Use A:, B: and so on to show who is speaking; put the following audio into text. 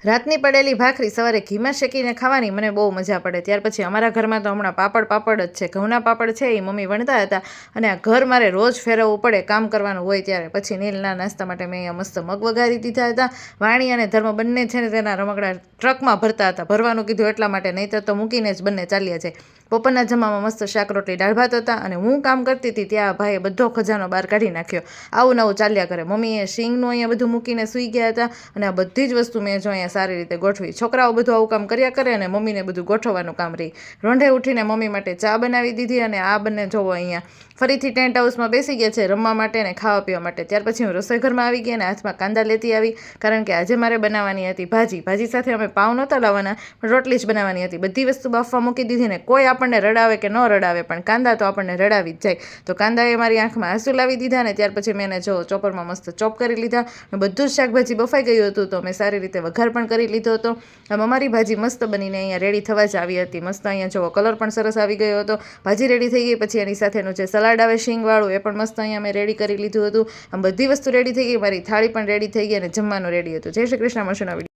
A: રાતની પડેલી ભાખરી સવારે ઘીમાં શેકીને ખાવાની મને બહુ મજા પડે। ત્યાર પછી અમારા ઘરમાં તો હમણાં પાપડ જ છે। ઘઉંના પાપડ છે એ મમ્મી વણતા હતા અને આ ઘર મારે રોજ ફેરવવું પડે કામ કરવાનું હોય ત્યારે। પછી નીલના નાસ્તા માટે મેં અહીંયા મસ્ત મગ વઘારી દીધા હતા। વાણી અને ધર્મ બંને છે ને તેના રમકડા ટ્રકમાં ભરતા હતા। ભરવાનું કીધું એટલા માટે, નહીંતર તો મૂકીને જ બંને ચાલ્યા જાય। બપોરના જમવામાં મસ્ત શાક રોટલી દાળ ભાત હતા અને હું કામ કરતી હતી ત્યાં ભાઈએ બધો ખજાનો બહાર કાઢી નાખ્યો। આવું નવું ચાલ્યા કરે। મમ્મીએ શીંગનું અહીંયા બધું મૂકીને સૂઈ ગયા હતા અને આ બધી જ વસ્તુ મેં જો અહીંયા સારી રીતે ગોઠવી। છોકરાઓ બધું આવું કામ કર્યા કરે અને મમ્મીને બધું ગોઠવવાનું કામ રહી। રોંઢે ઉઠીને મમ્મી માટે ચા બનાવી દીધી અને આ બંને જોવો અહીંયા ફરીથી ટેન્ટ હાઉસમાં બેસી ગયા છે રમવા માટે અને ખાવા પીવા માટે। ત્યાર પછી હું રસોઈ ઘરમાં આવી ગઈ અને હાથમાં કાંદા લેતી આવી, કારણ કે આજે મારે બનાવવાની હતી ભાજી સાથે અમે પાઉં નહોતા લાવવાના પણ રોટલી જ બનાવવાની હતી। બધી વસ્તુ બાફવા મૂકી દીધી ને કોઈ આપણને રડાવે કે ન રડાવે પણ કાંદા તો આપણને રડાવી જ જાય। તો કાંદાએ મારી આંખમાં આંસુ લાવી દીધા અને ત્યાર પછી મેં એને જો ચોપરમાં મસ્ત ચોપ કરી લીધા। બધું જ શાકભાજી બફાઈ ગયું હતું તો મેં સારી રીતે વઘાર પણ કરી લીધો હતો। આમ અમારી ભાજી મસ્ત બનીને અહીંયા રેડી થવા જ આવી હતી। મસ્ત અહીંયા જો કલર પણ સરસ આવી ગયો હતો। ભાજી રેડી થઈ ગઈ પછી એની સાથેનું જે સલાડ આવે શીંગવાળું એ પણ મસ્ત અહીંયા મેં રેડી કરી લીધું હતું। આમ બધી વસ્તુ રેડી થઈ ગઈ, મારી થાળી પણ રેડી થઈ ગઈ અને જમવાનું રેડી હતું। જય શ્રી કૃષ્ણ, મળશું નવા વિડીયો।